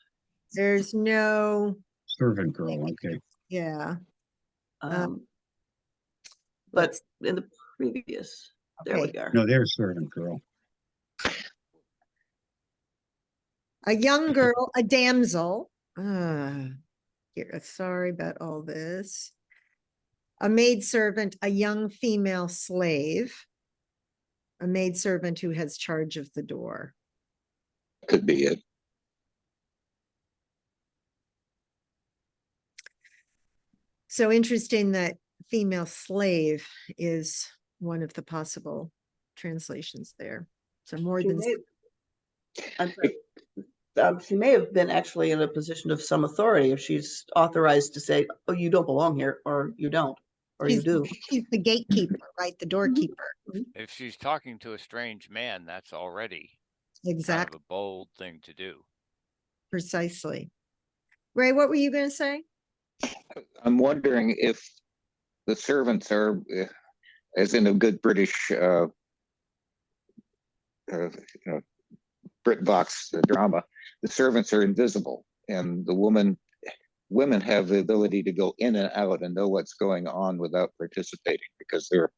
There's no, Servant girl, okay. yeah. But let's- in the previous, there we Okay. are. No, there's servant girl. A young girl, a damsel. Here, sorry about all this. A maidservant, a young female slave. A maidservant who has charge of the door. Could be it. So interesting that female slave is one of the possible translations there. So more She than, may, I'm sorry. She may have been actually in a position of some authority if she's authorized to say, oh, you don't belong here, or you don't, or you do. she's the gatekeeper, right? The doorkeeper. if she's talking to a strange man, that's already kind Exactly, of a bold thing to do. precisely. Ray, what were you going to say? I'm wondering if the servants are, as in a good British, BritBox drama, the servants are invisible, and the women have the ability to go in and out and know what's going on without participating because they're,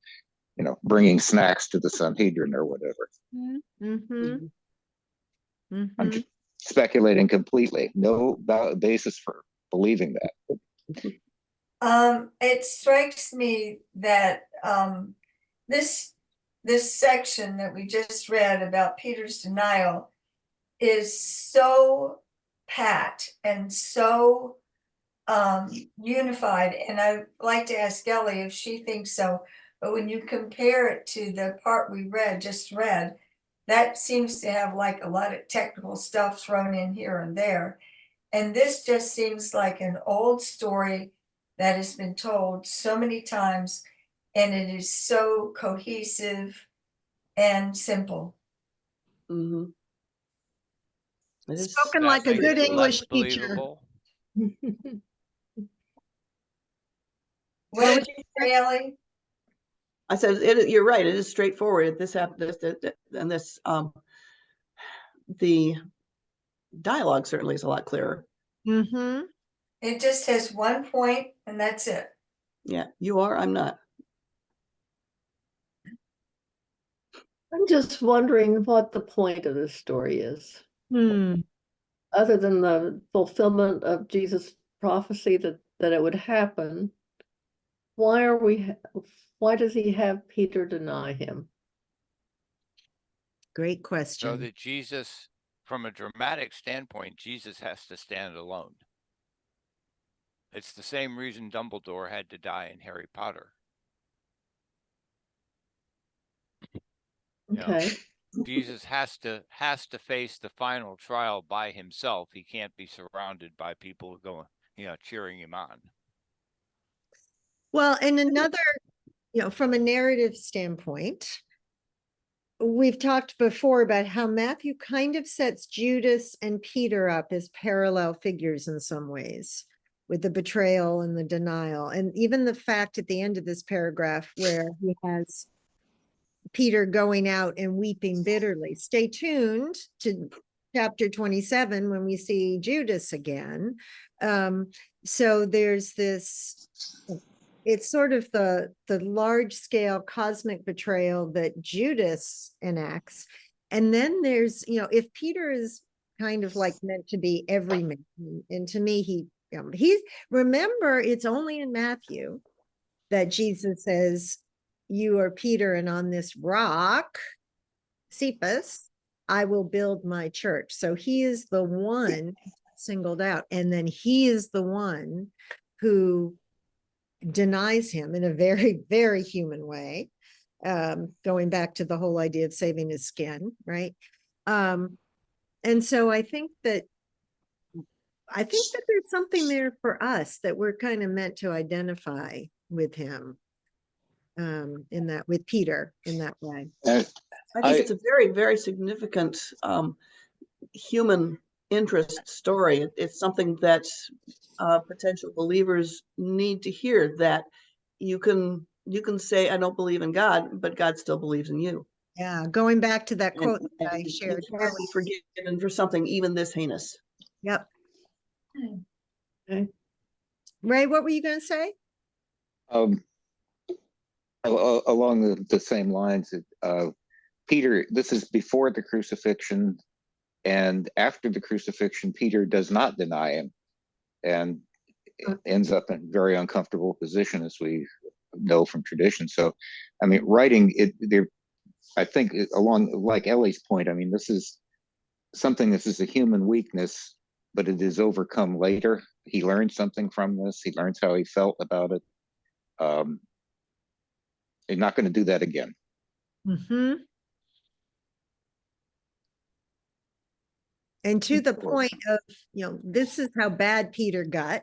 bringing snacks to the Sanhedrin or whatever. Mm-hmm. I'm Mm-hmm. just speculating completely. No basis for believing that. It strikes me that this section that we just read about Peter's denial is so pat and so unified, and I'd like to ask Ellie if she thinks so. But when you compare it to the part we just read, that seems to have like a lot of technical stuff thrown in here and there. And this just seems like an old story that has been told so many times, and it is so cohesive and simple. Mhm. It is Spoken That like a makes good it English less teacher. believable. What did you say, Ellie? I said, you're right, it is straightforward. This happened, and this, the dialogue certainly is a lot clearer. Mm-hmm. It just has one point and that's it. Yeah, you are, I'm not. I'm just wondering what the point of this story is, Hmm. other than the fulfillment of Jesus' prophecy that it would happen. Why does he have Peter deny him? Great So question. that Jesus, from a dramatic standpoint, Jesus has to stand alone. It's the same reason Dumbledore had to die in Harry Potter. You know, Okay, Jesus has to face the final trial by himself. He can't be surrounded by people going, cheering him on. Well, and another, from a narrative standpoint, we've talked before about how Matthew kind of sets Judas and Peter up as parallel figures in some ways, with the betrayal and the denial. And even the fact at the end of this paragraph where he has Peter going out and weeping bitterly. Stay tuned to chapter 27 when we see Judas again. So there's this, it's sort of the large scale cosmic betrayal that Judas enacts. And then there's, if Peter is kind of like meant to be every man, and to me, he's, remember, it's only in Matthew that Jesus says, you are Peter, and on this rock, Cephas, I will build my church. So he is the one singled out. And then he is the one who denies him in a very, very human way. Going back to the whole idea of saving his skin, right? And so I think that there's something there for us that we're kind of meant to identify with him, with Peter in that way. I think it's a very, very significant human interest story. It's something that potential believers need to hear, that you can say, I don't believe in God, but God still believes in you. Yeah, going back to that quote that I You shared. can be forgiven for something even this heinous. Yep. okay. Ray, what were you going to say? Along the same lines, Peter, this is before the crucifixion, and after the crucifixion, Peter does not deny him, and ends up in a very uncomfortable position, as we know from tradition. So, I mean, writing it there, I think, along like Ellie's point, I mean, this is a human weakness, but it is overcome later. He learns something from this. He learns how he felt about it. He's not going to do that again. Mm-hmm. And to the point of, this is how bad Peter got,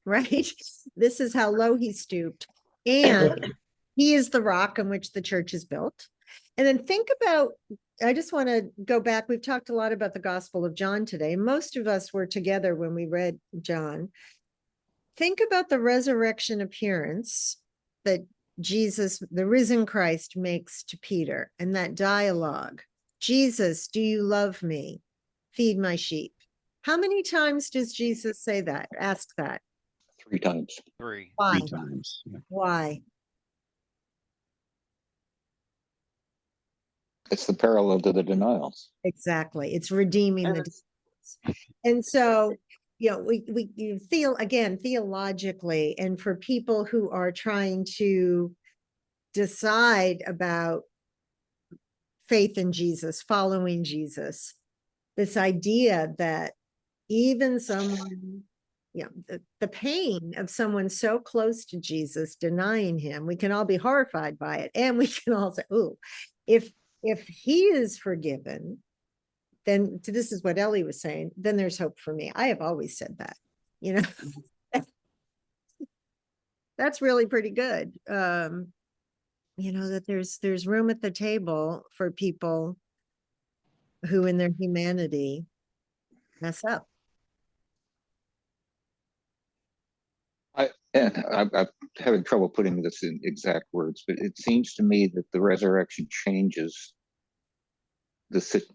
right? This is how low he stooped. And he is the rock on which the church is built. And then think about, I just want to go back. We've talked a lot about the Gospel of John today. Most of us were together when we read John. Think about the resurrection appearance that Jesus, the risen Christ, makes to Peter, and that dialogue. Jesus, do you love me? Feed my sheep. How many times does Jesus say that? Ask that. 3 times. 3. Why? 3 times. Yeah. Why? It's the parallel to the denials. Exactly. It's redeeming And the it's- and so, we feel, again, theologically, and for people who are trying to decide about faith in Jesus, following Jesus, this idea that even someone, the pain of someone so close to Jesus denying him, we can all be horrified by it. And we can all say, oh, if if he is forgiven, then this is what Ellie was saying, then there's hope for me. I have always said that, you know. That's really pretty good. You know, that there's room at the table for people who in their humanity mess up. I'm having trouble putting this in exact words, but it seems to me that the resurrection changes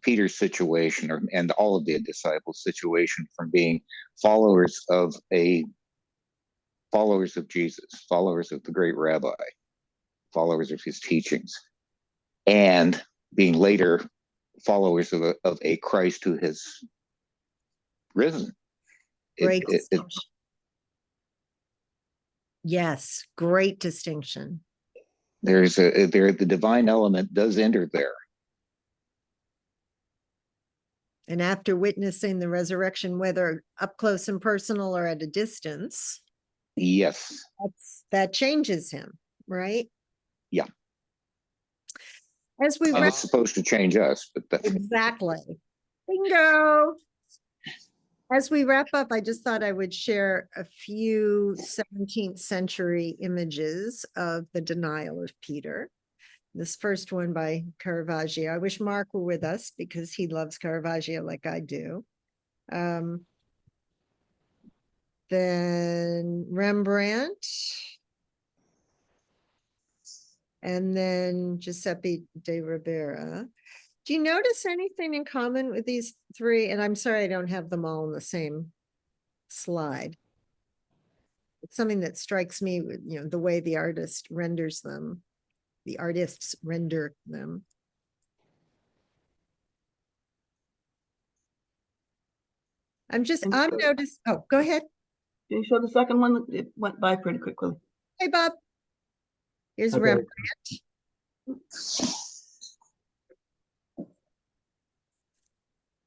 Peter's situation, and all of the disciples' situation, from being followers of Jesus, followers of the great rabbi, followers of his teachings, and being later followers of a Christ who has risen. Great distinction. Yes, great distinction. The divine element does enter there. And after witnessing the resurrection, whether up close and personal or at a distance, Yes. that changes him, right? Yeah. As we And wrap, it's supposed to change us, but that's exactly. Bingo. As we wrap up, I just thought I would share a few 17th century images of the denial of Peter. This first one by Caravaggio. I wish Mark were with us because he loves Caravaggio like I do. Then Rembrandt. And then Giuseppe de Ribera. Do you notice anything in common with these three? And I'm sorry I don't have them all in the same slide. It's something that strikes me with, you know, the way the artist renders them. The artists render them. I'm noticing. Oh, go ahead. Can you show the second one? It went by pretty quickly. Hey, Bob. Here's Okay. Rembrandt.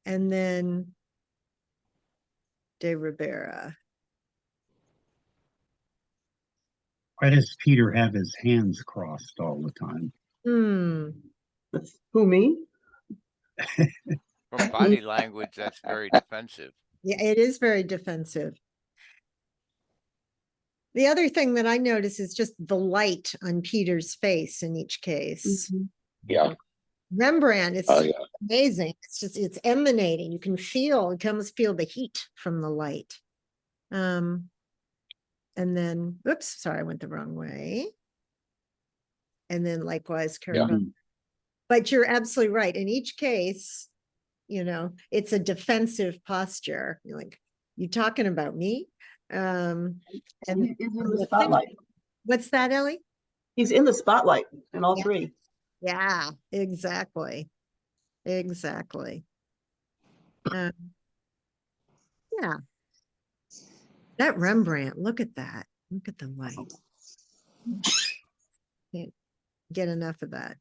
And then de Ribera. Why does Peter have his hands crossed all the time? That's who, me? From body language, that's very defensive. Yeah, it is very defensive. The other thing that I notice is just the light on Peter's face in each case. yeah. Rembrandt, it's Yeah. amazing. It's emanating. You can feel the heat from the light. And then, oops, sorry, I went the wrong way. And then likewise, Caravaggio. But you're absolutely right. In each case, you know, it's a defensive posture. You're like, you talking about me? And He's in the spotlight. What's that, Ellie? He's in the spotlight in all three. Yeah, exactly. Exactly. Yeah. That Rembrandt, look at that. Look at the light. Can't get enough of that.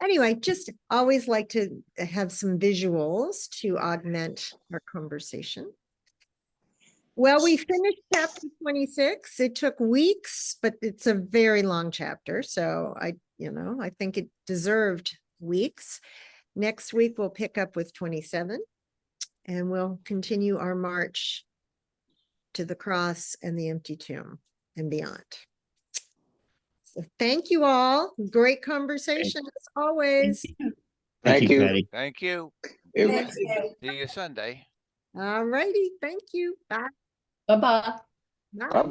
Anyway, just always like to have some visuals to augment our conversation. Well, we finished chapter 26. It took weeks, but it's a very long chapter. So I think it deserved weeks. Next week, we'll pick up with 27 and we'll continue our march to the cross and the empty tomb and beyond. So thank you all. Great conversation as always. Thank you. Patty. Thank you. Thanks, Dave. See you Sunday. All righty. Thank you. Bye. Bye-bye. Bye. Bye.